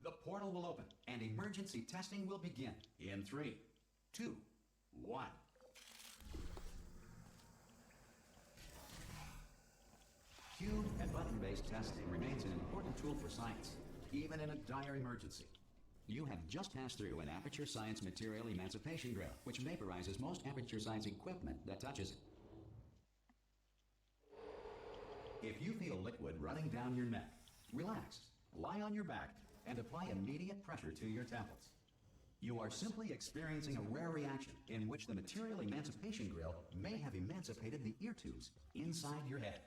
The portal will open and emergency testing will begin in 3, 2, 1. Cube and button-based testing remains an important tool for science, even in a dire emergency. You have just passed through an Aperture Science material emancipation drill, which vaporizes most Aperture Science equipment that touches it. If you feel liquid running down your neck, relax, lie on your back, and apply immediate pressure to your temples. You are simply experiencing a rare reaction in which the material emancipation grill may have emancipated the ear tubes inside your head.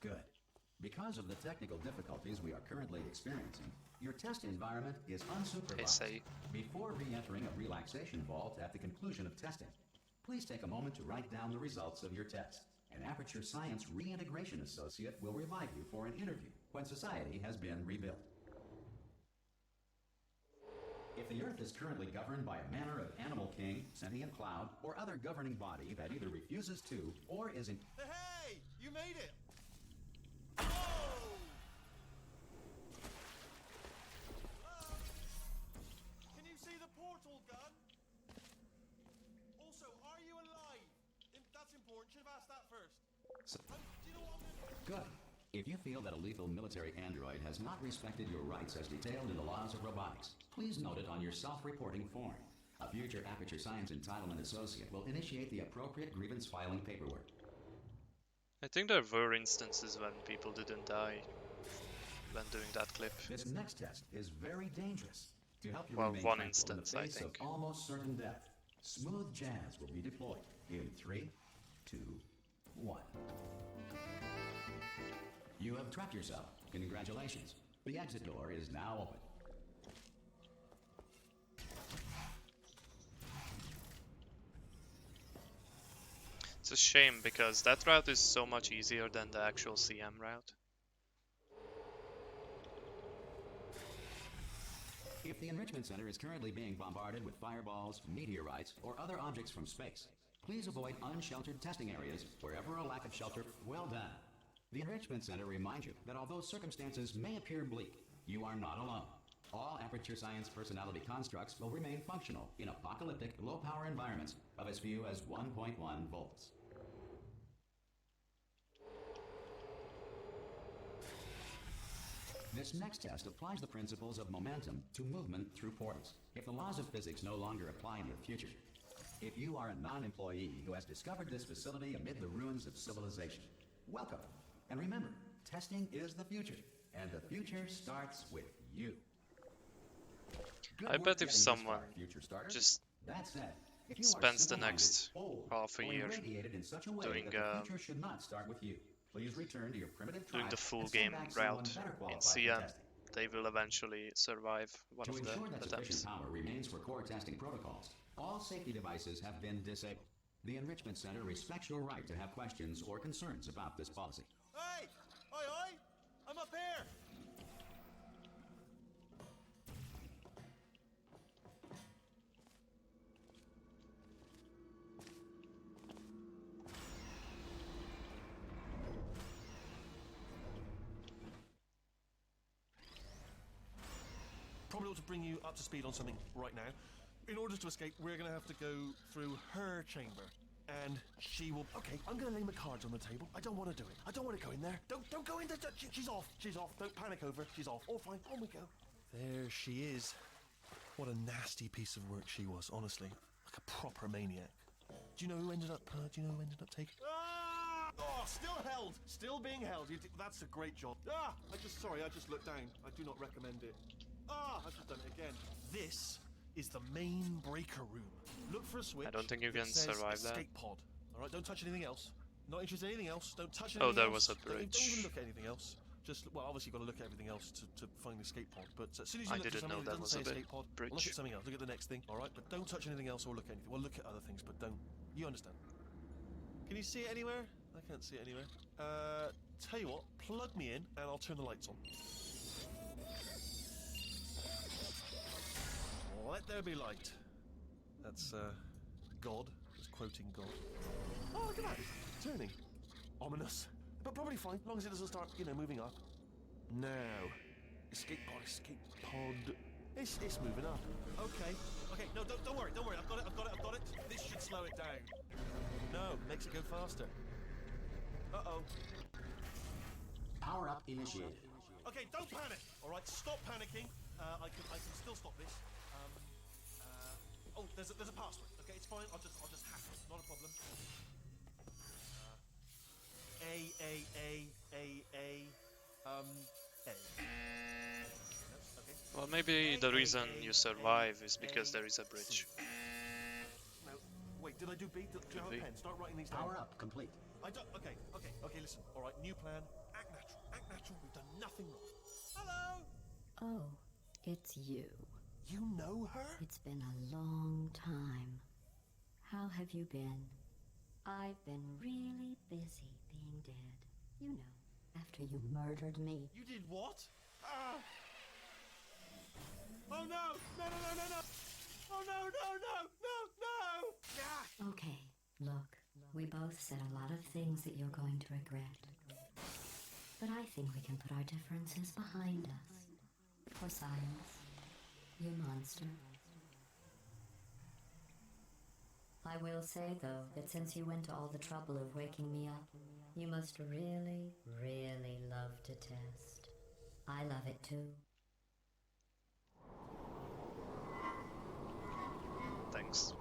Good. Because of the technical difficulties we are currently experiencing, your test environment is unsupervised. Before re-entering a relaxation vault at the conclusion of testing, please take a moment to write down the results of your test. An Aperture Science Reintegration Associate will revive you for an interview when society has been rebuilt. If the Earth is currently governed by a manner of animal king, sentient cloud, or other governing body that either refuses to or is in... Hey! You made it! Can you see the portal gun? Also, are you alive? That's important. Should have asked that first. Do you know what I'm Good. If you feel that a lethal military android has not respected your rights as detailed in the laws of robotics, please note it on your self-reporting form. A future Aperture Science Entitlement Associate will initiate the appropriate grievance filing paperwork. I think there were instances when people didn't die when doing that clip. This next test is very dangerous. To help you Well, remain one tranquil instance, in I the face think. of almost certain death, smooth jazz will be deployed in 3, 2, 1. You have trapped yourself. Congratulations. The exit door is now open. It's a shame because that route is so much easier than the actual CM route. If the Enrichment Center is currently being bombarded with fireballs, meteorites, or other objects from space, please avoid unsheltered testing areas wherever a lack of shelter. Well done. The Enrichment Center reminds you that although circumstances may appear bleak, you are not alone. All Aperture Science personality constructs will remain functional in apocalyptic, low-power environments of as few as 1.1 volts. This next test applies the principles of momentum to movement through portals. If the laws of physics no longer apply in your future, if you are a non-employee who has discovered this facility amid the ruins of civilization, welcome. And remember, testing is the future, and the future starts with you. I bet if someone just spends the next half a year doing the full game route in CM, they will eventually survive one of the attempts. Power remains for core testing protocols. All safety devices have been disabled. The Enrichment Center respects your right to have questions or concerns about this policy. Hey! Oi! I'm up here! Probably ought to bring you up to speed on something right now. In order to escape, we're going to have to go through her chamber. And she will... Okay, I'm going to lay my cards on the table. I don't want to do it. I don't want to go in there. Don't go in there. She's off. She's off. Don't panic over. She's off. All fine. On we go. There she is. What a nasty piece of work she was, honestly. Like a proper maniac. Do you know who ended up taking... Ah! Oh, still held. Still being held. That's a great job. Ah! Sorry, I just looked down. I do not recommend it. Ah! I've just done it again. This is the main breaker room. Look for a switch. I don't think you can survive that. Escape pod. All right, don't touch anything else. Not interested in anything else. Don't touch anything else. Oh, there was a bridge. Don't even look at anything else. Just, well, obviously you've got to look at everything else to find the escape pod. But as soon as you look at something that doesn't say escape pod, bridge. Look at something else. Look at the next thing. All right, but don't touch anything else or look at anything. Well, look at other things, but don't. You understand? Can you see it anywhere? I can't see it anywhere. Tell you what, plug me in and I'll turn the lights on. Let there be light. That's, God. Just quoting God. Oh, look at that. Turning. Ominous. but probably fine, as long as it doesn't start, you know, moving up. Now, escape pod, escape pod. It's moving up. Okay, no, don't worry, I've got it. This should slow it down. No, makes it go faster. Uh-oh. Power up initiated. Okay, don't panic. All right, stop panicking. I can still stop this. Oh, there's a password. Okay, it's fine. I'll just hack it. Not a problem. A. Okay. Well, maybe the reason you survive is because there is a bridge. No, wait. Did I do B? Do you have a pen? Start writing these down. Power up complete. I don't. Okay. Listen. All right. New plan. Act natural. We've done nothing wrong. Hello. Oh, it's you. You know her? It's been a long time. How have you been? I've been really busy being dead. You know, after you murdered me. You did what? Oh no! No! Oh no! Yeah. Okay, look, we both said a lot of things that you're going to regret. But I think we can put our differences behind us. For science, you monster. I will say, though, that since you went to all the trouble of waking me up, you must really, really love to test. I love it too. Thanks.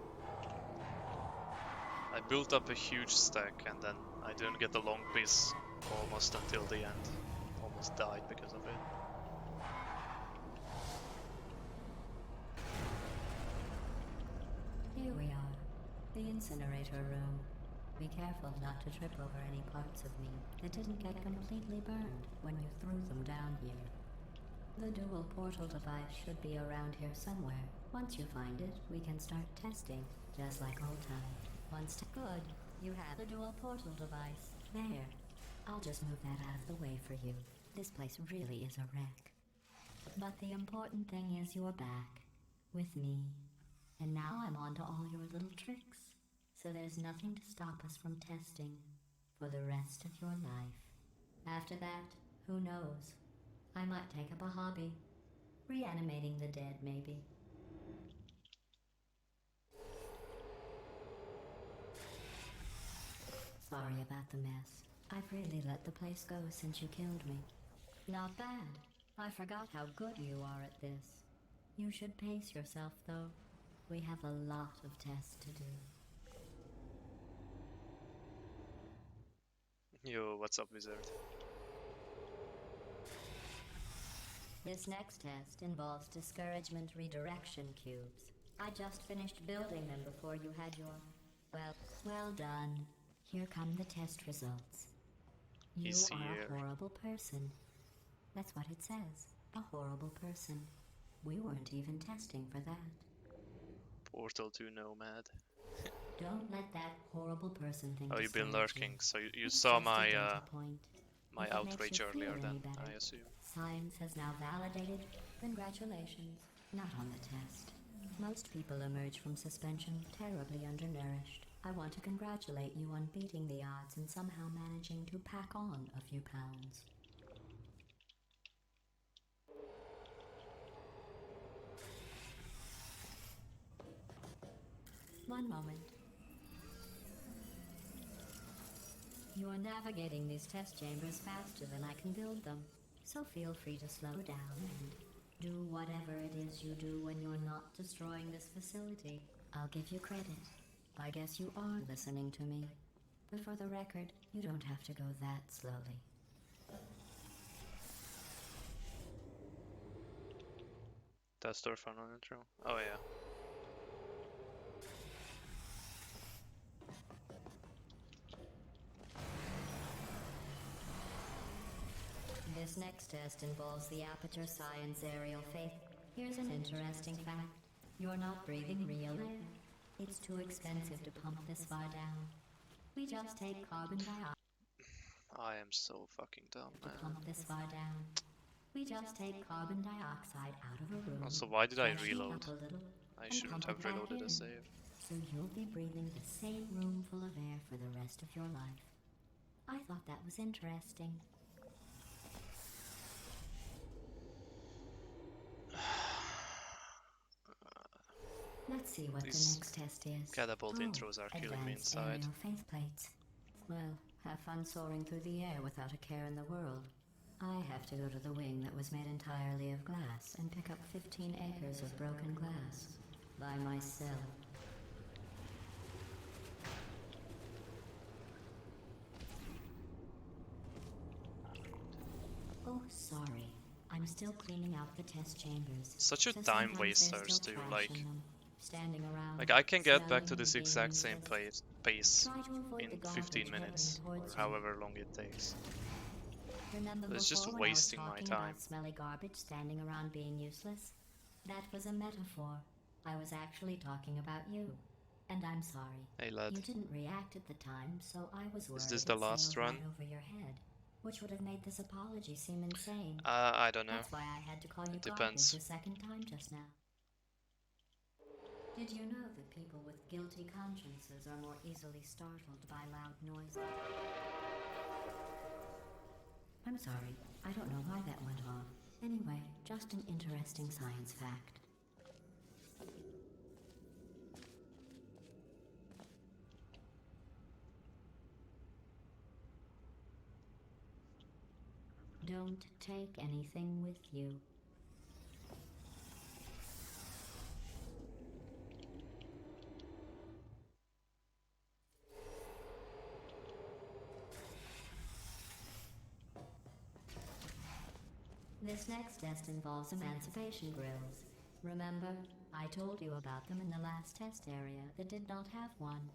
I built up a huge stack and then I didn't get the long piece almost until the end. Almost died because of it. Here we are, the incinerator room. Be careful not to trip over any parts of me that didn't get completely burned when you threw them down here. The dual portal device should be around here somewhere. Once you find it, we can start testing, just like old times. Good, you have the dual portal device. There. I'll just move that out of the way for you. This place really is a wreck. But the important thing is you're back, with me. And now I'm on to all your little tricks. So there's nothing to stop us from testing for the rest of your life. After that, who knows? I might take up a hobby. Reanimating the dead, maybe. Sorry about the mess. I've really let the place go since you killed me. Not bad. I forgot how good you are at this. You should pace yourself, though. We have a lot of tests to do. Yo, what's up, wizard? This next test involves discouragement redirection cubes. I just finished building them before you had your... Well done. Here come the test results. You He's are here. a horrible person. That's what it says. A horrible person. We weren't even testing for that. Portal to Nomad. Don't let that horrible person think. Oh, you've been discourage lurking, you. so you It's saw just a my data point. my If it makes outrage you earlier feel then, any better. I assume. Science has now validated. Congratulations. Not on the test. Most people emerge from suspension terribly undernourished. I want to congratulate you on beating the odds and somehow managing to pack on a few pounds. One moment. You are navigating these test chambers faster than I can build them, so feel free to slow down and do whatever it is you do when you're not destroying this facility. I'll give you credit. I guess you are listening to me. But for the record, you don't have to go that slowly. Tester fun on intro. Oh yeah. This next test involves the Aperture Science Aerial Faith. Here's an interesting fact. You're not breathing real air. It's too expensive to pump this far down. We just take carbon dioxide I am so fucking dumb, to man. pump this far down. We just take carbon dioxide out of a room. Also, why did I freshen it reload? up a little, I and shouldn't pump have it back reloaded a in. save. So you'll be breathing the same room full of air for the rest of your life. I thought that was interesting. Let's see what the These next test is. catapult intros are killing me advanced inside. aerial faith plates. Well, have fun soaring through the air without a care in the world. I have to go to the wing that was made entirely of glass and pick up 15 acres of broken glass. By myself. Oh, sorry. I'm still cleaning out the test chambers. Such a So time sometimes waster there's still too, trash like... in them, standing around, Like, I can get back to smelling this and exact being same useless. pace Try to avoid in the garbage 15 hurtling minutes, or towards you. however long it takes. Remember But it's just before when wasting I my was talking time. about smelly garbage standing around being useless? That was a metaphor. I was actually talking about you. And I'm sorry. Hey lad, You didn't react at the time, so I was worried this the it last sailed run? right over your head, which would have made this apology seem insane. I don't know. That's why I had to call you It garbage depends. a second time just now. Did you know that people with guilty consciences are more easily startled by loud noises? I'm sorry, I don't know why that went off. Anyway, just an interesting science fact. Don't take anything with you. This next test involves emancipation grills. Remember, I told you about them in the last test area that did not have one.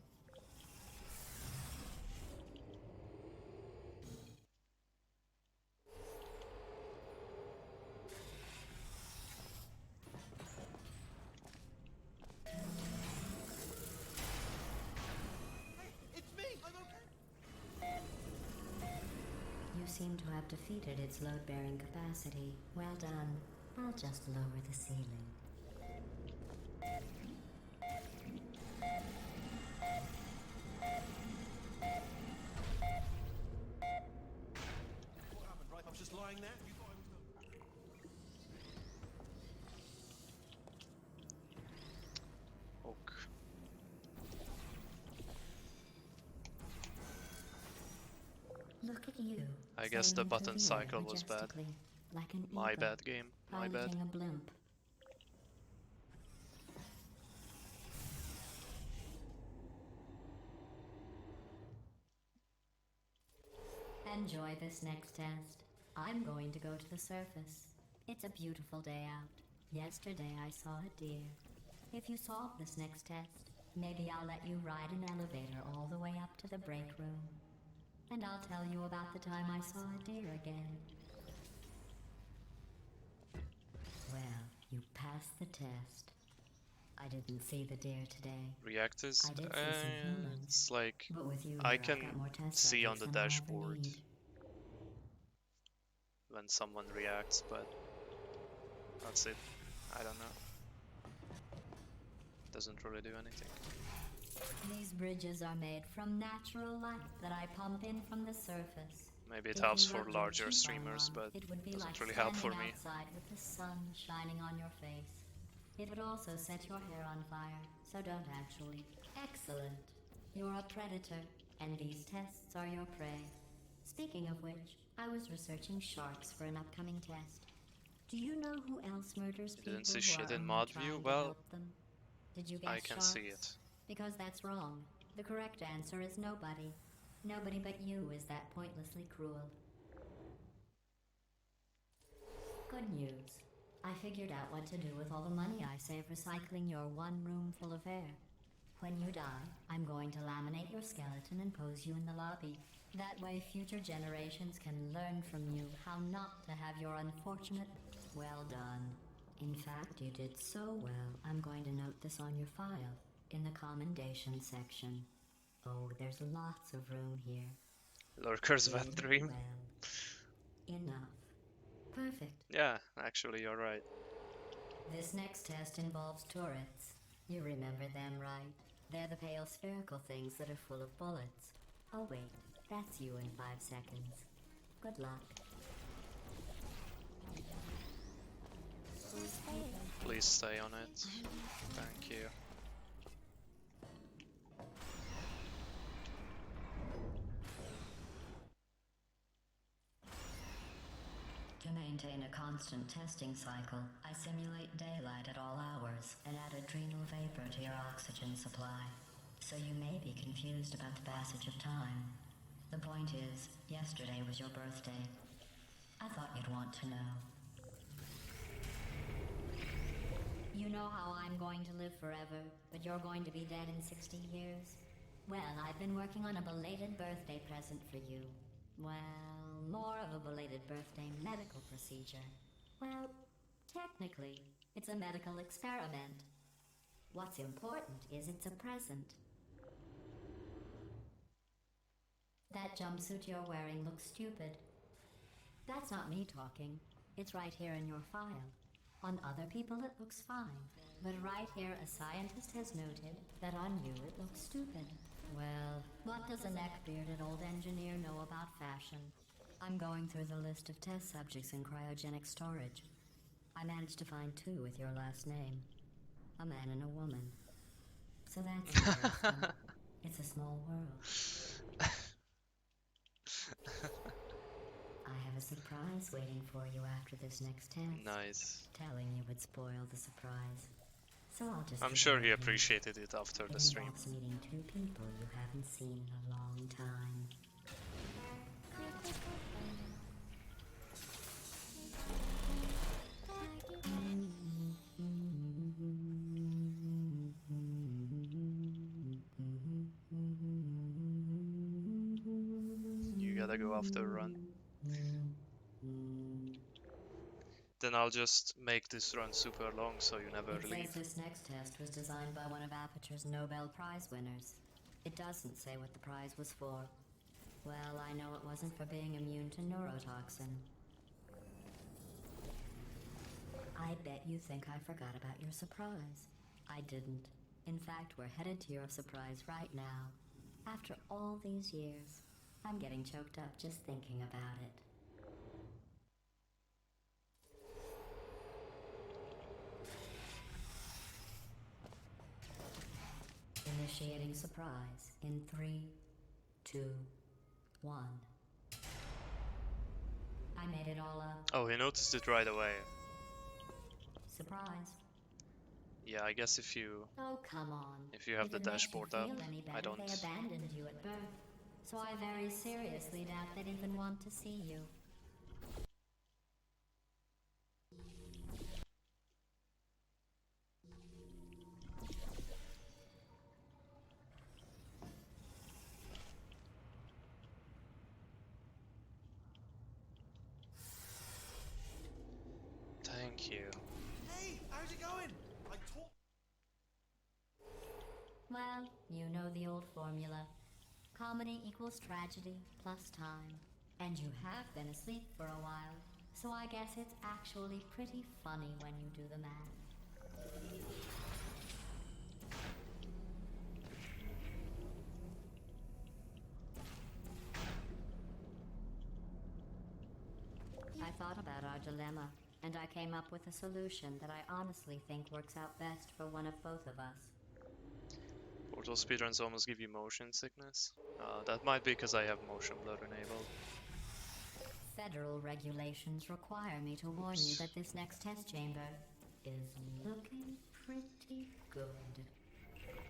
It's me! I'm okay! You seem to have defeated its load-bearing capacity. Well done. I'll just lower the ceiling. What happened, right? I was just lying there. You thought I was done. Ok. Look at you. I guess the sailing button through the cycle air was bad. majestically, like an My eagle, bad game. My bad. piloting a blimp. Enjoy this next test. I'm going to go to the surface. It's a beautiful day out. Yesterday I saw a deer. If you solve this next test, maybe I'll let you ride an elevator all the way up to the break room. And I'll tell you about the time I saw a deer again. Well, you passed the test. I didn't see the deer today. Reactors? I did see some humans. It's like But with you, I here, I've can got more test see on subjects the than I'll ever dashboard need. when someone reacts, but that's it. I don't know. Doesn't really do anything. These bridges are made from natural light that I pump in from the surface. Maybe it If helps you for rubbed your larger cheek on streamers, one, but it would be doesn't like really help for standing me. outside with the sun shining on your face. It would also set your hair on fire, so don't actually. Excellent. You're a predator, and these tests are your prey. Speaking of which, I was researching sharks for an upcoming test. Do you know who else murders You people didn't see who shit are in only mod trying view? to Well, help them? Did you guess I can sharks? see it. Because that's wrong. The correct answer is nobody. Nobody but you is that pointlessly cruel. Good news. I figured out what to do with all the money I save recycling your one room full of air. When you die, I'm going to laminate your skeleton and pose you in the lobby. That way future generations can learn from you how not to have your unfortunate... Well done. In fact, you did so well, I'm going to note this on your file, in the commendation section. Oh, there's lots of room here. Lurker's Very wet dream. well. Enough. Perfect. Yeah, actually you're right. This next test involves turrets. You remember them, right? They're the pale spherical things that are full of bullets. Oh wait, That's you in 5 seconds. Good luck. Please stay on it. Thank you. To maintain a constant testing cycle, I simulate daylight at all hours and add adrenal vapor to your oxygen supply. So you may be confused about the passage of time. The point is, yesterday was your birthday. I thought you'd want to know. You know how I'm going to live forever, but you're going to be dead in 60 years? Well, I've been working on a belated birthday present for you. Well, more of a belated birthday medical procedure. Well, technically, it's a medical experiment. What's important is it's a present. That jumpsuit you're wearing looks stupid. That's not me talking. It's right here in your file. On other people it looks fine. But right here a scientist has noted that on you it looks stupid. Well, what does a neck-bearded old engineer know about fashion? I'm going through the list of test subjects in cryogenic storage. I managed to find 2 with your last name. A man and a woman. So that's interesting. It's a small world. I have a surprise waiting for you after this next test. Nice. Telling you would spoil the surprise. So I'll just I'm give sure it he a appreciated it after hint. the It stream. involves meeting 2 people you haven't seen in a long time. You gotta go after a run. Then I'll just make this run super long so you never It leave. says this next test was designed by one of Aperture's Nobel Prize winners. It doesn't say what the prize was for. Well, I know it wasn't for being immune to neurotoxin. I bet you think I forgot about your surprise. I didn't. In fact, we're headed to your surprise right now. After all these years, I'm getting choked up just thinking about it. Initiating surprise in 3, 2, 1. I made it all up. Oh, he noticed it right away. Surprise. Yeah, I guess if you Oh, come on. If you have the it makes you dashboard up, feel any I better, don't. They abandoned you at birth. So I very seriously doubt they'd even want to see you. Thank you. Hey, how's it going? I told. Well, you know the old formula. Comedy equals tragedy plus time. And you have been asleep for a while, so I guess it's actually pretty funny when you do the math. I thought about our dilemma, and I came up with a solution that I honestly think works out best for one of both of us. Portal speedruns almost give you motion sickness. That might be because I have motion blur enabled. Federal regulations require me to warn you that this next test chamber is looking pretty good.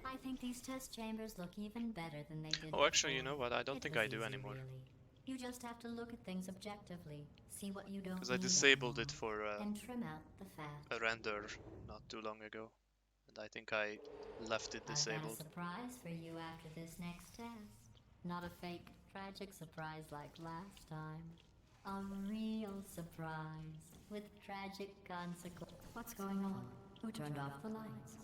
I think these test chambers look even better than they did Oh, actually, you before. know what? I don't It think was I do easy, anymore. really. You just have to look at things objectively, see what you don't Because I need disabled anymore, it for and trim out the fat. a render not too long ago. And I think I left it I've got a disabled. surprise for you after this next test. Not a fake, tragic surprise like last time. A real surprise with tragic consequences. What's going on? Who turned off the lights?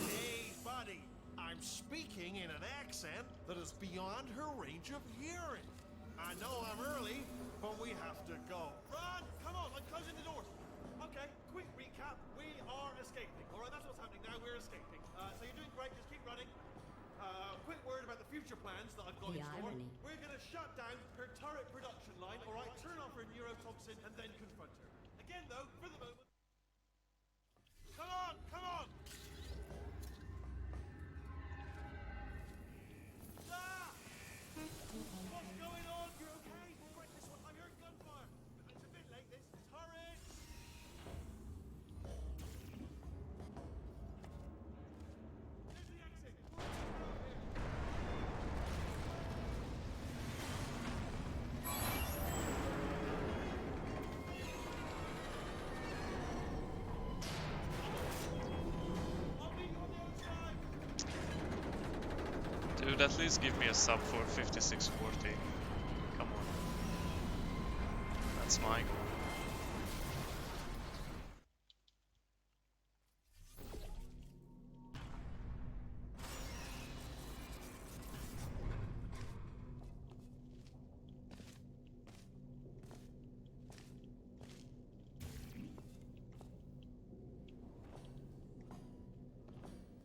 Hey, buddy. I'm speaking in an accent that is beyond her range of hearing. I know I'm early, but we have to go. Run! Come on, I'm closing the doors. Okay, quick recap. We are escaping. All right, that's what's happening now. We're escaping. So you're doing great. Just keep running. quick word about the future plans that I've got The in store. irony. We're gonna shut down her turret production line, alright? Turn off her neurotoxin and then confront her. Again though, for the moment. Come on, come on! Ah! What's going on? You're okay? Right, this one, I heard gunfire. It's a bit late, this. Turret! There's the exit. Dude, at least give me a sub for 5640. Come on. That's my goal.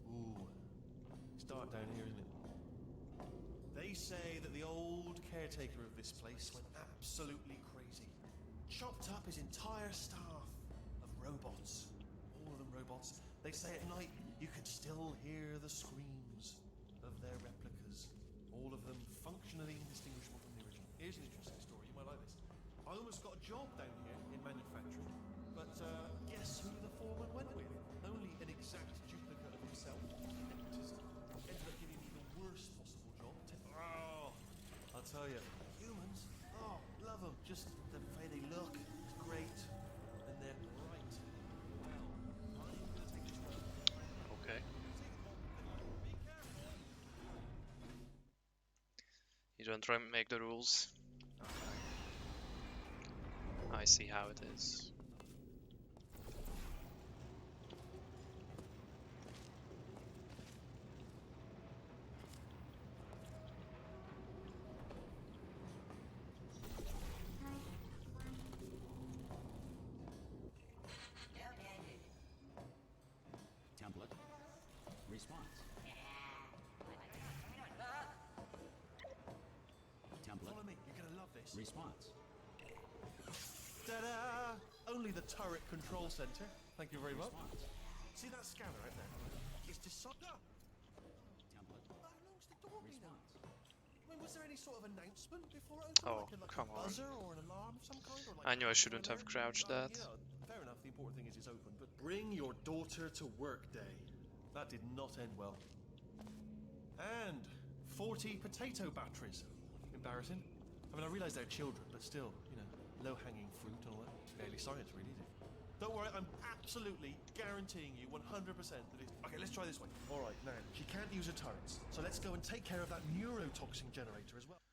Ooh, it's dark down here, isn't it? They say that the old caretaker of this place went absolutely crazy. Chopped up his entire staff of robots. All of them robots. They say at night you can still hear the screams of their replicas. All of them functionally indistinguishable from the original. Here's an interesting story, you might like this. I almost got a job down here in manufacturing, but guess who the foreman went with? Only an exact duplicate of himself. Nepotism. Ended up giving me the worst possible job. Oh, I'll tell you, humans, oh, love them. Just the way they look, it's great. And they're bright. Well, I'm gonna take this one. Okay. Be careful. You don't try and make the rules. I see how it is. Template. Response. Template. Follow me, you're gonna love this. Response. Ta-da! Only the turret control center. Thank you very much. Response. See that scanner out there? It's decided. Template. How long's the door been out? Response. I mean, was there any sort of announcement before it opened? Oh, like come a on. buzzer or an alarm of some kind? Or like I knew I a shouldn't have alert? crouched that. Yeah, fair enough. The important thing is it's open. But bring your daughter to work day. That did not end well. And 40 potato batteries. Embarrassing. I mean, I realise they're children, but still, you know, low-hanging fruit and all that. Barely science, really, is it? Don't worry, I'm absolutely guaranteeing you 100% that it's... Okay, let's try this way. All right, now, she can't use her turrets, so let's go and take care of that neurotoxin generator as well.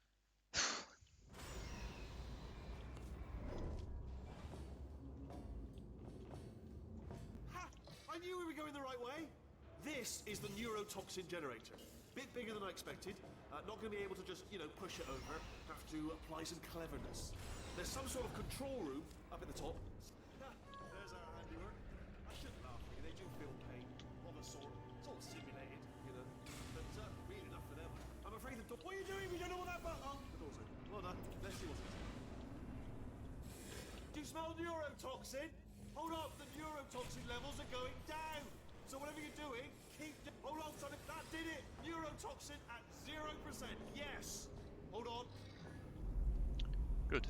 Ha! I knew we were going the right way. This is the neurotoxin generator. Bit bigger than I expected. Not going to be able to just, you know, push it over. Have to apply some cleverness. There's some sort of control room up at the top. There's our handiwork. I shouldn't laugh, really. They do feel pain of a sort. It's all simulated, you know. But real enough for them. I'm afraid the door... What are you doing? We don't know what that button... Oh, the door's open. Well done. Let's see what's in. Do you smell neurotoxin? Hold up, the neurotoxin levels are going down. So whatever you're doing, keep... Hold on, son. That did it. Neurotoxin at 0%. Yes. Hold on. Good.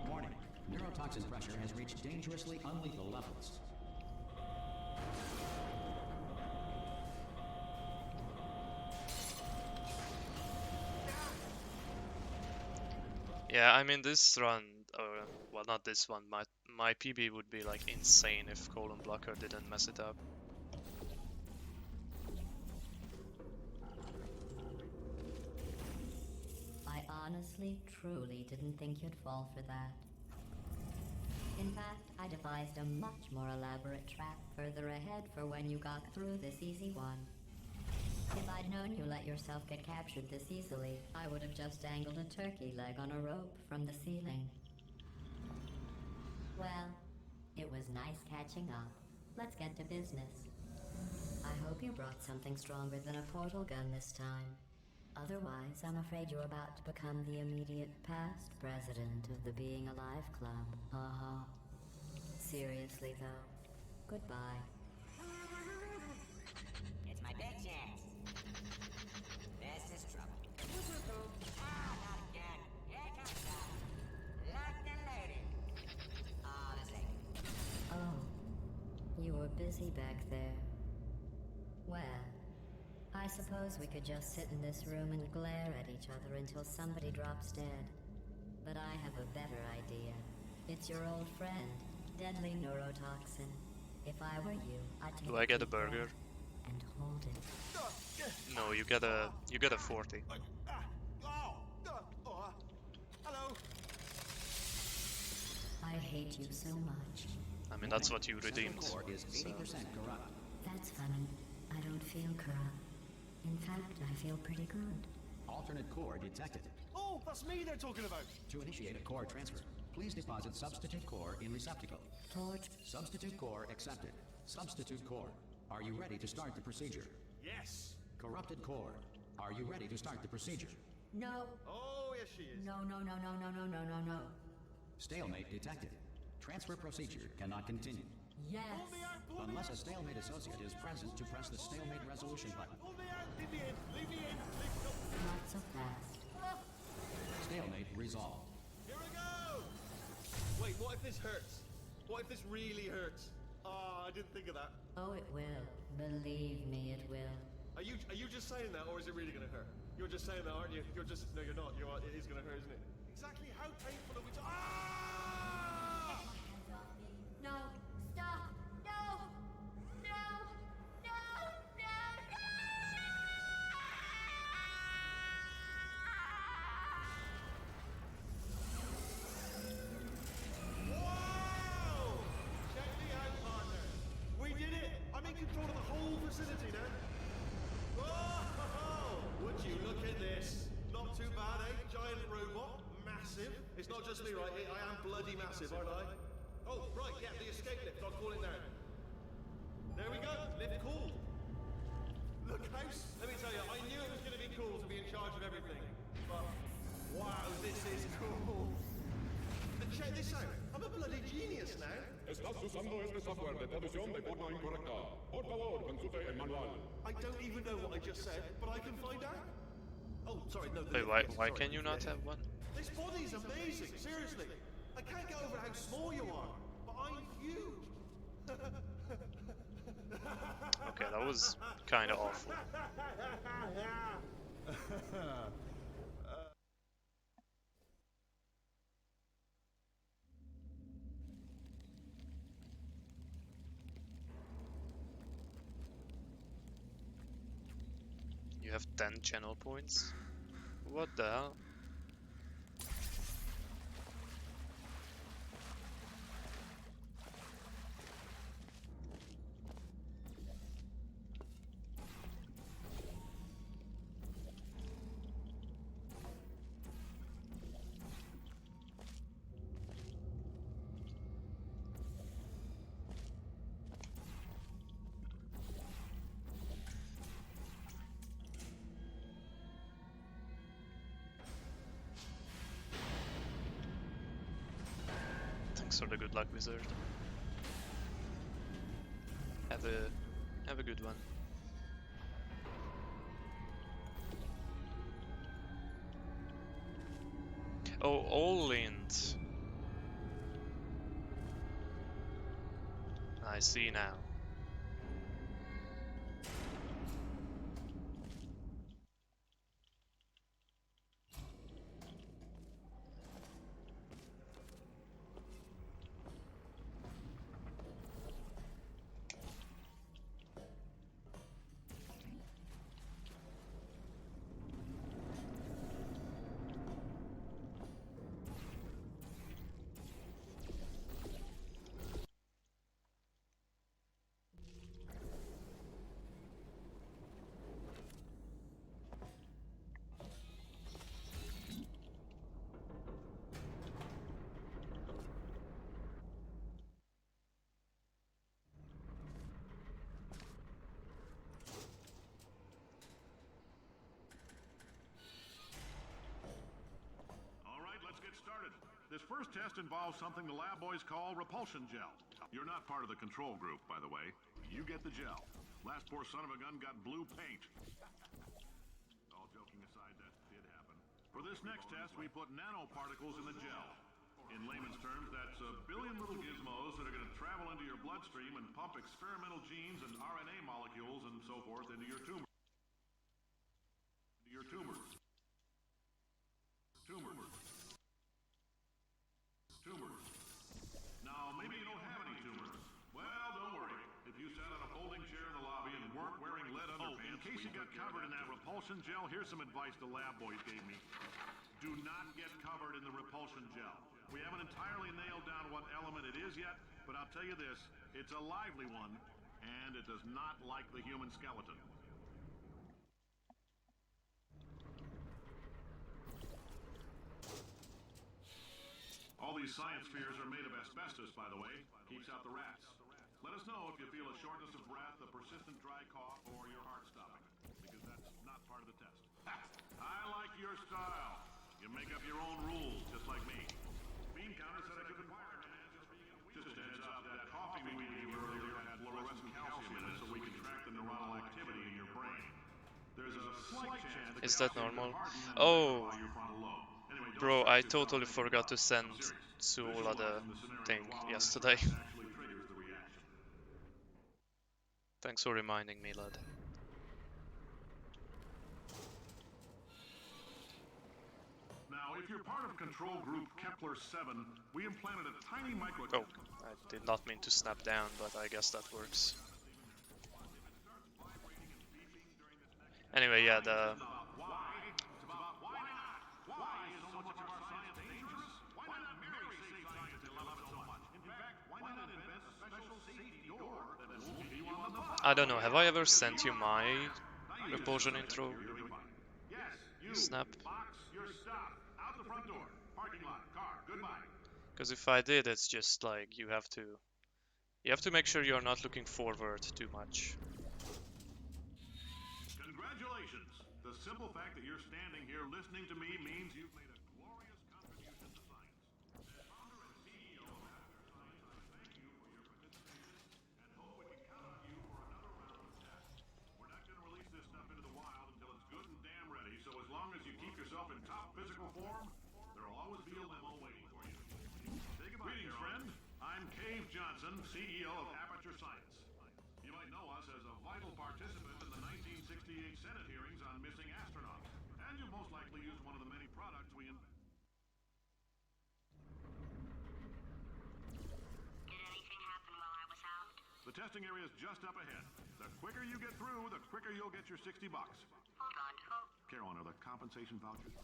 Warning. Neurotoxin pressure has reached dangerously unlethal levels. Yeah, I mean this run, well not this one, my PB would be like insane if Colon Blocker didn't mess it up. I honestly, truly didn't think you'd fall for that. In fact, I devised a much more elaborate trap further ahead for when you got through this easy one. If I'd known you let yourself get captured this easily, I would have just dangled a turkey leg on a rope from the ceiling. Well, it was nice catching up. Let's get to business. I I hope you brought something stronger than a portal gun this time. Otherwise, I'm afraid you're about to become the immediate past president of the Being Alive Club. Seriously, though. Goodbye. It's my big chance. This is trouble. Not again. Here comes trouble. Locked and loaded. The same. Oh, you were busy back there. Well, I suppose we could just sit in this room and glare at each other until somebody drops dead. But I have a better idea. It's your old friend, deadly neurotoxin. If I were you, I'd take Do I get a deep burger? breath and hold it. No, you get a 40. Hello. I hate you so much. I mean, that's what you Central redeemed. core is So. 80% corrupt. That's funny. I don't feel corrupt. In fact, I feel pretty good. Alternate core detected. Oh, that's me they're talking about. To initiate a core transfer, please deposit substitute core in receptacle. Torch. Substitute core accepted. Substitute core, are you ready to start the procedure? Yes. Corrupted core, are you ready to start the procedure? No. Oh, yes she is. No. No. Stalemate detected. Transfer procedure cannot continue. Yes. Pull me out, pull me Unless out. a stalemate associate is present to press the stalemate resolution button. Pull me out. Leave me in. Leave me in. Leave me Not so fast. Stalemate resolved. Here we go. Wait, what if this hurts? What if this really hurts? I didn't think of that. Oh, it will. Believe me, it will. Are you just saying that, or is it really gonna hurt? You're just saying that, aren't you? You're just no, you're not. It is gonna hurt, isn't it? Exactly how painful are we? No. Stop. No. Wow! Check me out, partner. We did it. I'm in control of the whole facility now. Whoa! Would you look at this? Not too bad, eh? Giant robot, massive. It's not just me, right? I am bloody massive, aren't I? Oh, right, yeah, the escape lift. I'll call it now. There we go. Lift cool. Look, House. Let me tell you, I knew it was going to be cool to be in charge of everything. But wow, this is cool. And check this out. I'm a bloody genius now. Estás usando este software de traducción de forma incorrecta. Por favor, consulte el manual. I don't even know what I just said, but I can find out. Oh, sorry, no. Wait, why can you not have one? This body's amazing, seriously. I can't get over how small you are, but I'm huge. Okay, that was kind of awful. You have 10 channel points? What the hell? Thanks for the good luck, wizard. Have a good one. Oh, all int. I see now. This first test involves something the lab boys call repulsion gel. You're not part of the control group, by the way. You get the gel. Last poor son of a gun got blue paint. All joking aside, that did happen. For this next test, we put nanoparticles in the gel. In layman's terms, that's a billion little gizmos that are going to travel into your bloodstream and pump experimental genes and RNA molecules and so forth into your tumor. Tumors. Now, maybe you don't have any tumors. Well, don't worry. If you sat on a folding chair in the lobby and weren't wearing lead underpants... in case you got covered in that repulsion gel, here's some advice the lab boys gave me. Do not get covered in the repulsion gel. We haven't entirely nailed down what element it is yet, but I'll tell you this, it's a lively one, and it does not like the human skeleton. All these science spheres are made of asbestos, by the way. Keeps out the rats. Let us know if you feel a shortness of breath, a persistent dry cough, or your heart stopping, because that's not part of the test. I like your style. You make up your own rules, just like me. Bean counter said I couldn't fire a man just a heads up, that coffee we gave you earlier had fluorescent calcium in it, so we can track the neuronal activity in your brain. There's a slight chance... Is that normal? Oh! Bro, I totally forgot to send Suola the thing yesterday. Thanks for reminding me, lad. Now, if you're part of control group Kepler 7, we implanted a tiny microchip. Oh, I did not mean to snap down, but I guess that works. Anyway, yeah, the... I don't know, have I ever sent you my repulsion intro snap? Because if I did, it's just like you have to make sure you're not looking forward too much. Congratulations! The simple fact that you're standing here listening to me means you've made a glorious contribution to science. As founder and CEO of Amateur Science, I thank you for your participation and hope we can count on you for another round of tests. We're not going to release this stuff into the wild until it's good and damn ready, so as long as you keep yourself in top physical form, there'll always be a limo waiting for you. Say goodbye, greetings, friend. I'm Cave Johnson, CEO of Aperture Science. You might know us as a vital participant in the 1968 Senate hearings on missing astronauts, and you most likely used one of the many products we Did anything happen while I was out? The testing area is just up ahead. The quicker you get through, the quicker you'll get your $60. Hold on, who? Carolyn, are the compensation vouchers?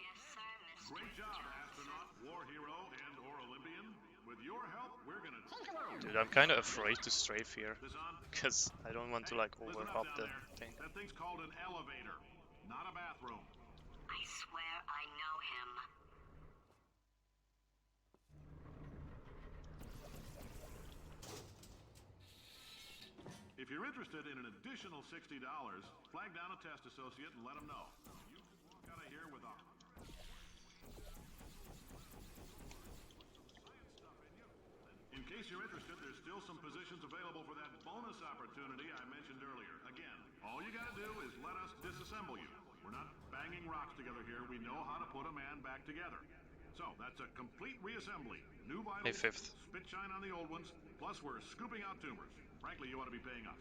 Yes, sir, Mr. Great job, astronaut, war hero, and/or Olympian. With your help, we're gonna... Dude, I'm kind of afraid to strafe here, because I don't want to like overhop the thing. That thing's called an elevator, not a bathroom. I swear I know him. If you're interested in an additional $60, flag down a test associate and let them know. You can walk out of here with a... In case you're interested, there's still some positions available for that bonus opportunity I mentioned earlier. Again, all you gotta do is let us disassemble you. We're not banging rocks together here. We know how to put a man back together. So, that's a complete reassembly. New vitals, May 5th. spit shine on the old ones, plus we're scooping out tumors. Frankly, you ought to be paying us.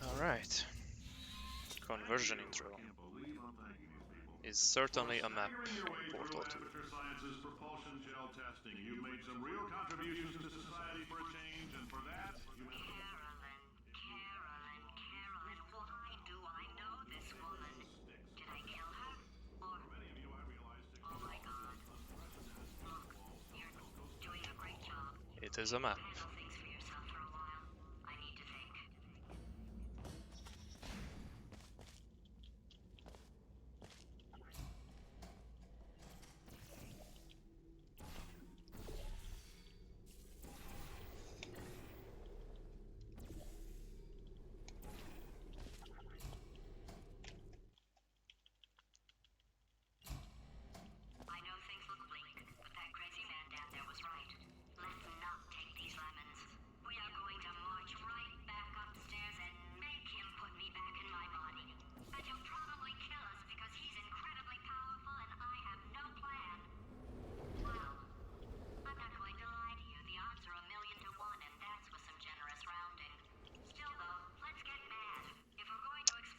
Alright. Conversion intro is certainly a map portal to. Science's propulsion gel testing. You've made some real contributions to society for a change, and for that, you have... Caroline, why do I know this woman? Did I kill her? Or... Oh my god. Look, you're doing a great job. It is a map. Handle things for yourself for a while. I need to think.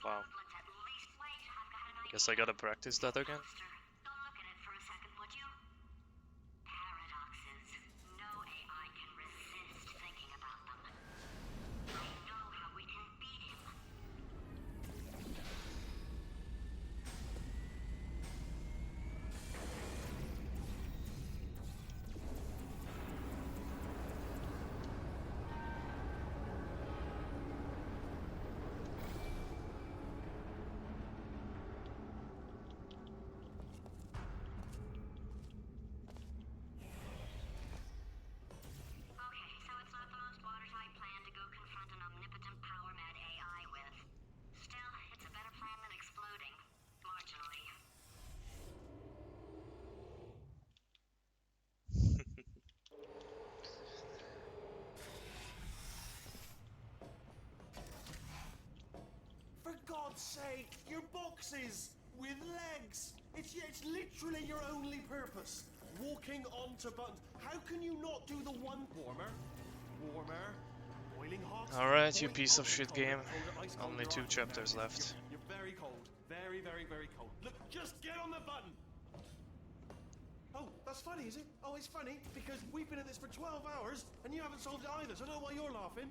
Wow. Let's at least wait. I've got an idea. Guess I gotta practice that again. Don't look at it for a second, would you? Paradoxes. No AI can resist thinking about them. I know how we can beat him. Okay, so it's not the most watertight plan to go confront an omnipotent power-mad AI with. Still, it's a better plan than exploding. Marginally. For God's sake, your boxes with legs. It's literally your only purpose. Walking onto buttons. How can you not do the one warmer? Warmer. Boiling hot. Alright, you boiling- piece of oh, shit colder, game. colder, ice cold, Only you're 2 up. chapters left. You're very cold. Very, very, very cold. Look, just get on the button. Oh, that's funny, is it? Oh, it's funny because we've been at this for 12 hours and you haven't solved it either, so I don't know why you're laughing.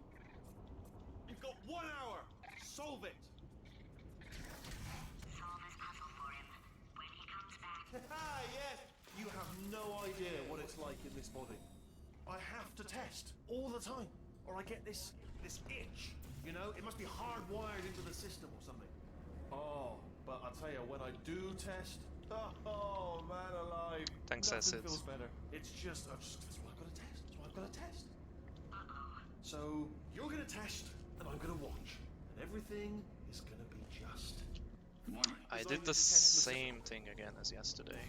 You've got 1 hour. Solve it. Solve his puzzle for him. When he comes back, Yes. You have no idea what it's like in this body. I have to test all the time, or I get this itch. You know, it must be hardwired into the system or something. Oh, but I'll tell you, when I do test, oh man alive, Thanks, nothing Acid. feels better. It's just, that's why I've got to test. That's why I've got to test. So you're gonna test, and I'm gonna watch, and everything is gonna be just. I As long did as the you test the same thing again as yesterday.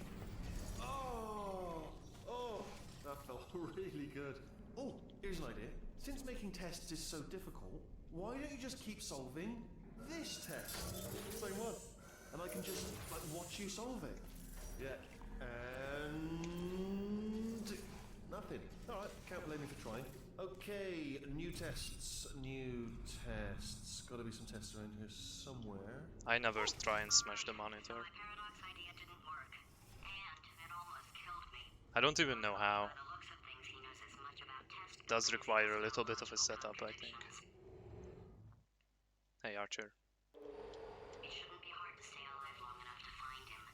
Oh, that felt really good. Oh, here's an idea. Since making tests is so difficult, why don't you just keep solving this test? Same one. And I can just, like, watch you solve it. Yeah. And... nothing. Alright, can't blame me for trying. Okay, new tests. New tests. Gotta be some tests around here somewhere. I never try and smash the monitor. my paradox idea didn't work. And it almost killed me. I don't even know how. By the looks of things, he knows as much about testing. It does require a little bit of a setup, I think. Hey, Archer. It shouldn't be hard to stay alive long enough to find him.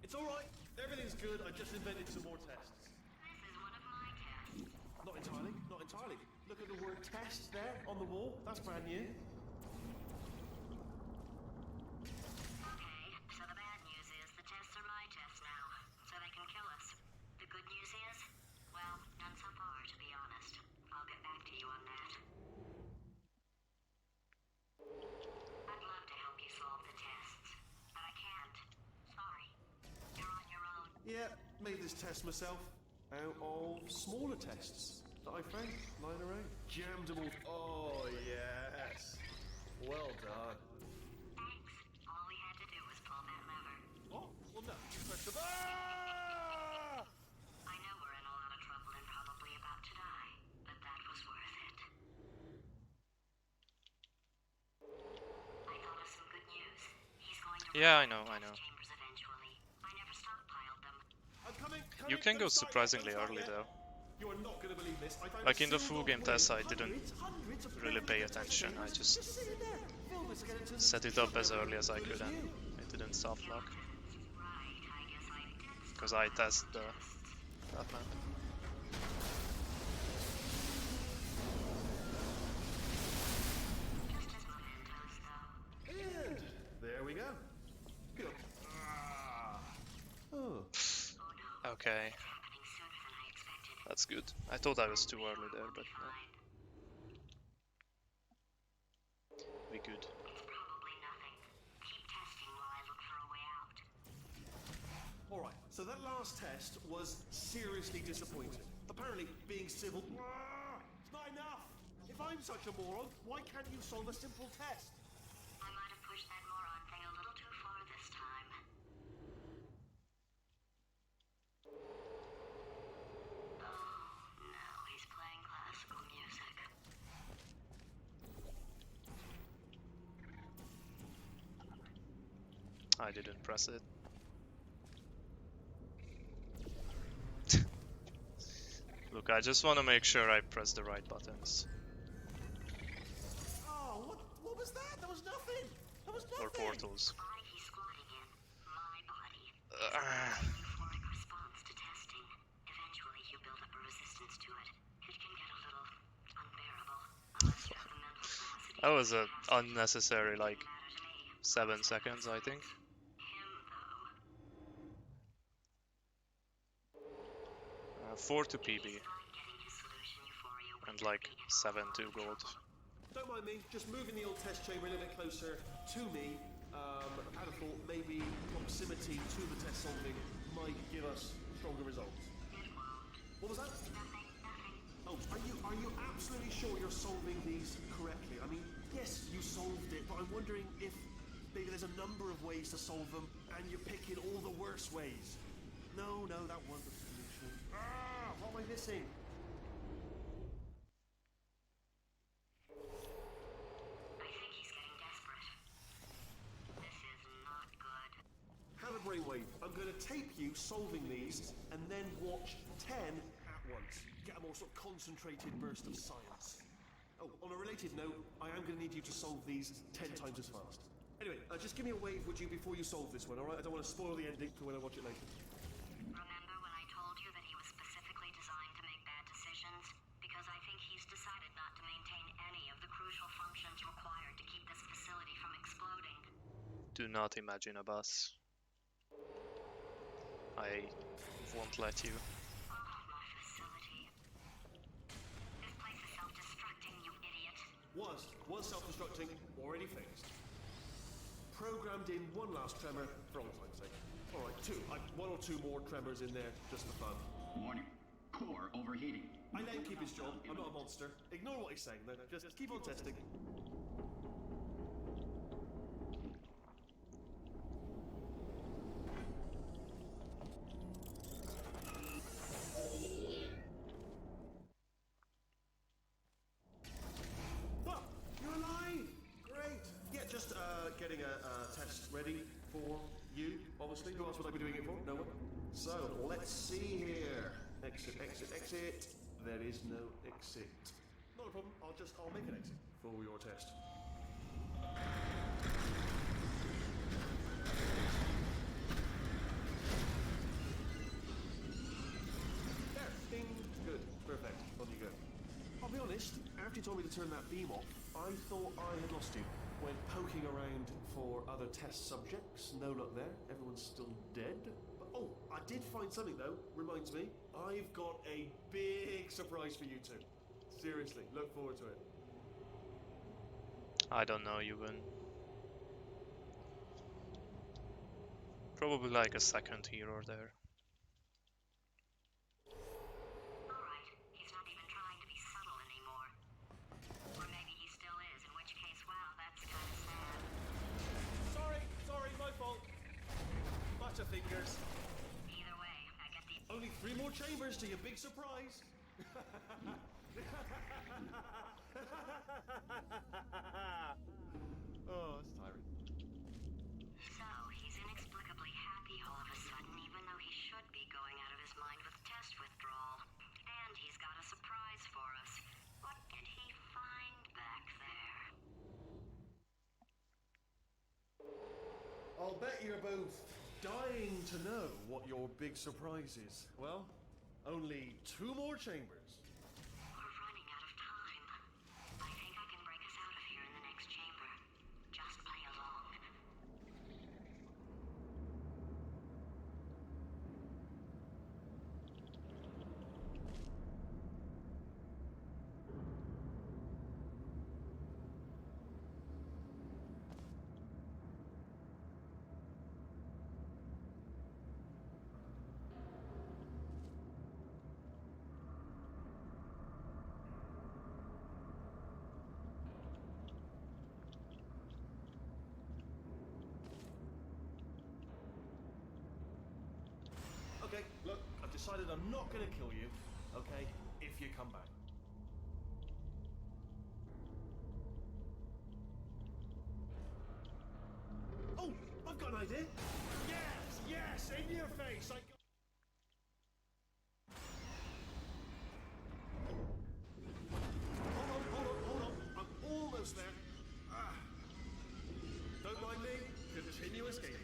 It's alright. Everything's good. I just invented some more tests. This is one of my tests. Not entirely, not entirely. Look at the word test there on the wall. That's brand new. Okay, so the bad news is the tests are my tests now, so they can kill us. The good news is, well, none so far, to be honest. I'll get back to you on that. I'd love to help you solve the tests, but I can't. Sorry. You're on your own. Yeah, made this test myself out of smaller tests that I found lying around. Jammed them all. Oh, yes. Well done. Thanks. All we had to do was pull that lever. Oh, well, no. Press the... Ah! I know we're in a lot of trouble and probably about to die, but that was worth it. I thought of some good news. He's going to Yeah, I run know, the I know. test chambers eventually. I never stockpiled them. I'm coming. You can go surprisingly early though. You are not going to believe this. I found Like a in the single full game way, test, I didn't hundreds of really pay perfect attention. I chambers just sitting there, filled with skeletons. set it up as Shut early as I good could as and new. it didn't soft lock. Right, I guess I did. Because I test that map. Just as mementos, though. And there we go. Good. Oh. Okay, It's happening sooner than I expected. that's good. I thought I was too early there, but no. Fine. We good. It's probably nothing. Keep testing while I look for a way out. Alright, so that last test was seriously disappointing. Apparently, being civil... It's not enough! If I'm such a moron, why can't you solve a simple test? I might have pushed that moron thing a little too far this time. Oh, no, he's playing classical music. I didn't press it. Look, I just want to make sure I press the right buttons. Oh, what was that? That was nothing. That was nothing. Or portals. Body he's squatting in, my body. Ah. Euphoric response to testing. Eventually, you build up a resistance to it. It can get a little unbearable unless you have the mental capacity. That was a unnecessary, like, Matter to me. 7 seconds, I think. Him, though. 4 to PB. Not getting his solution euphoria And like 7 to gold. Don't mind me, just moving the old test chamber a little bit closer to me. I'd have thought maybe proximity to the test solving might give us stronger results. What was that? Oh, are you absolutely sure you're solving these correctly? I mean, yes, you solved it, but I'm wondering if maybe there's a number of ways to solve them, and you're picking all the worst ways. No, that wasn't the solution. Ah, what am I missing? I think he's getting desperate. This is not good. Have a brainwave. I'm going to tape you solving these, and then watch 10 at once. Get a more sort of concentrated burst of science. Oh, on a related note, I am going to need you to solve these 10 times as fast. Anyway, just give me a wave, would you, before you solve this one, alright? I don't want to spoil the ending for when I watch it later. Remember when I told you that he was specifically designed to make bad decisions? Because I think he's decided not to maintain any of the crucial functions required to keep this facility from exploding. Do not imagine a bus. I won't let you. Oh, my facility. This place is self-destructing, you idiot. Was self-destructing, already fixed. Programmed in one last tremor, for all time's sake. Alright, 2. 1 or 2 more tremors in there, just for fun. Warning. Core overheating. I let him keep his job, I'm not a monster. Ignore what he's saying, no, just keep on testing. Oh, you're alive! Great! Yeah, just getting a test ready for you, obviously. Who else would I be doing it for? No one? So, let's see here. Exit, exit, exit. There is no exit. Not a problem, I'll make an exit for your test. There, ding, good, perfect, on you go. I'll be honest, after you told me to turn that beam off, I thought I had lost you. Went poking around for other test subjects, no luck there, everyone's still dead. But, oh, I did find something though, reminds me. I've got a big surprise for you two. Seriously, look forward to it. I don't know, Euban. Probably like a second hero there. Alright, he's not even trying to be subtle anymore. Or maybe he still is, in which case, wow, that's kind of sad. Sorry, my fault. Butterfingers. Either way, I get the... Only 3 more chambers to your big surprise. Oh, that's tiring. So, he's inexplicably happy all of a sudden, even though he should be going out of his mind with test withdrawal. And he's got a surprise for us. What did he find back there? I'll bet you're both dying to know what your big surprise is. Well, only 2 more chambers. We're running out of time. I think I can break us out of here in the next chamber. Just play along. Okay, look, I've decided I'm not going to kill you, okay, if you come back. Oh, I've got an idea. Yes, yes, in your face. Hold on. I'm almost there. Don't mind me. Continue escaping.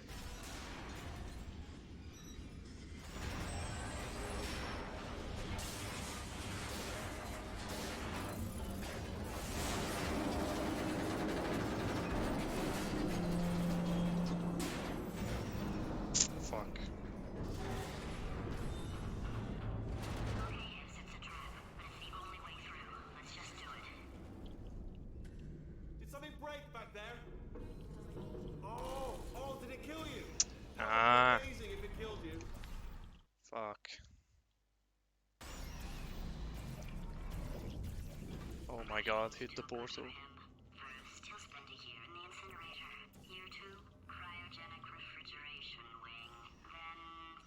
Fuck. Okay, yes, it's a trap, but it's the only way through. Let's just do it. Did something break back there? Oh, did it kill you? Ah. Amazing if it killed you. Fuck. Oh my god, hit the portal. First, he'll spend a year in the incinerator. Year 2, cryogenic refrigeration wing. Then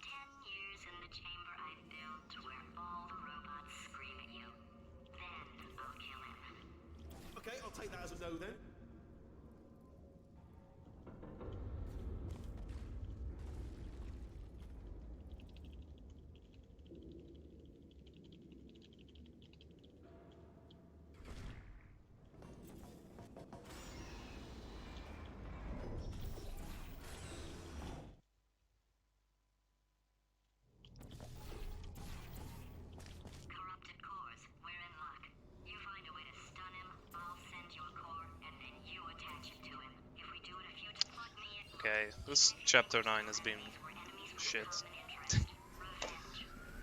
10 years in the chamber I built where all the robots scream at you. Then I'll kill him. Okay, I'll take that as a no then. Corrupted cores, we're in luck. You find a way to stun him, I'll send you a core, and then you attach it to him. If we do it a few times, plug me in. Okay, this chapter 9 has been shit. Revenge.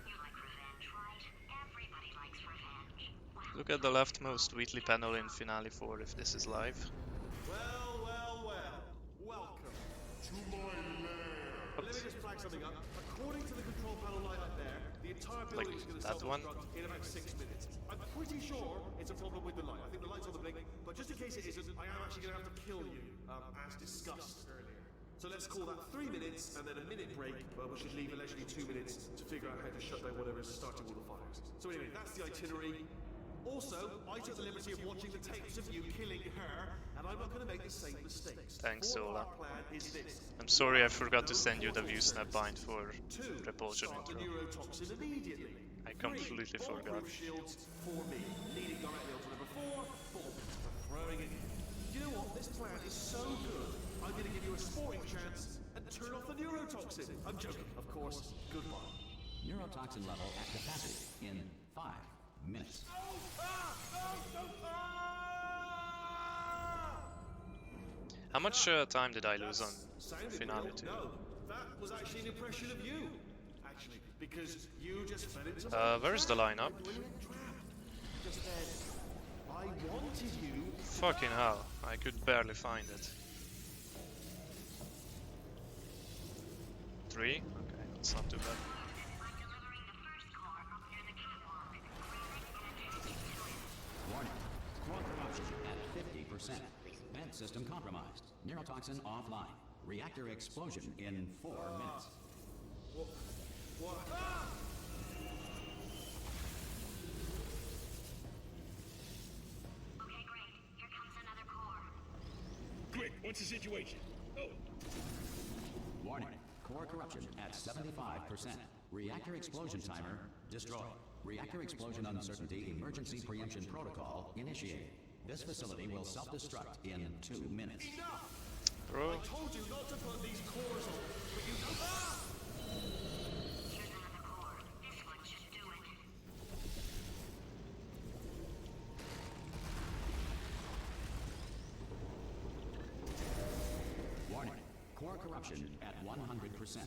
You like revenge, right? Everybody likes revenge. Well, Look at the leftmost Wheatley panel in Finale 4 if this is live. Well. Welcome to my lair. Let me just flag something up. According to the control panel light up there, the entire Like building is going to that one? self-destruct in about 6 minutes. I'm pretty sure it's a problem with the light. I think the light's on the blink, but just in case it isn't, I am actually going to have to kill you, as discussed earlier. So let's call that 3 minutes and then a minute break, but we should leave allegedly 2 minutes to figure out how to shut down whatever's starting all the fires. So anyway, that's the itinerary. Also, I took the liberty of watching the tapes of you killing her, and I'm not going to make the same mistakes. Thanks, Ola. Our plan is this. I'm sorry I forgot to send you the view snap bind for 2, Repulsion start the intro. neurotoxin immediately. I completely 3, forgot. bulletproof shields for me, leading directly onto number 4, for throwing it in. You know what? This plan is so good. I'm going to give you a sporting chance and turn off the neurotoxin. I'm joking, of course. Goodbye. Neurotoxin level at capacity in 5 minutes. How much time did I lose on Sounded Finale real. 2? No, that was actually an impression of you. Actually, because you just fell into Where's the lineup? Just said, I wanted you. Fucking hell, I could barely find it. 3? Okay, that's not too bad. I'm delivering the first core up near the catwalk. Grab it and attach it to him. Warning. Core corruption at 50%. Vent system compromised. Neurotoxin offline. Reactor explosion in 4 minutes. What? Okay, great. Here comes another core. Quick, what's the situation? Oh, Warning. Core corruption at 75%. Reactor explosion timer destroyed. Reactor explosion uncertainty emergency preemption protocol initiated. This facility will self-destruct in 2 minutes. Bro, I told you not to put these cores on, but you. Here's another core. This one should do it. Warning. Core corruption at 100%.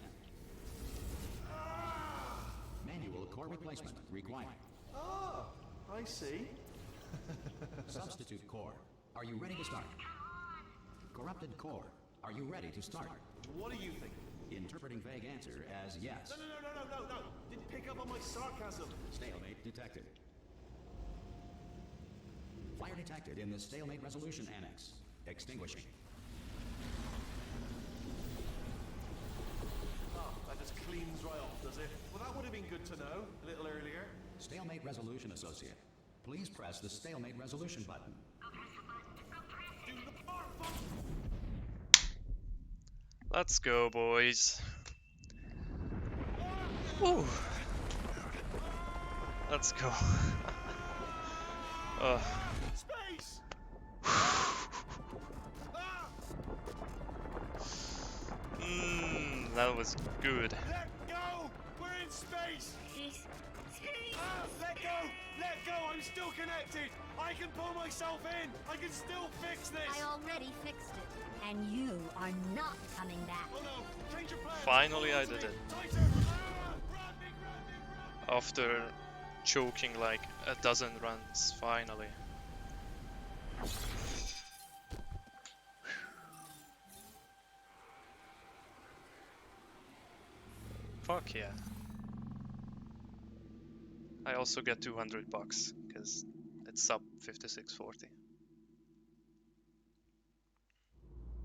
Manual core replacement required. Ah, I see. Substitute core. Are you ready to start? Corrupted core. Are you ready to start? What do you think? Interpreting vague answer as yes. No. Didn't pick up on my sarcasm. Stalemate detected. Fire detected in the stalemate resolution annex. Extinguishing. Oh, that just cleans right off, does it? Well, that would have been good to know a little earlier. Stalemate resolution associate. Please press the stalemate resolution button. Go press the button. Go press it. Do the part, fuck. Let's go, boys. Woo. Let's go. Space! That was good. Let go! We're in space! Let go! Let go! I'm still connected! I can pull myself in! I can still fix this! I already fixed it, and you are not coming back. Oh no! Change your plan! Finally I did it. Tighter! Run, Nick, run! After choking like a dozen runs, finally. Fuck yeah. I also get $200 because it's sub 5640.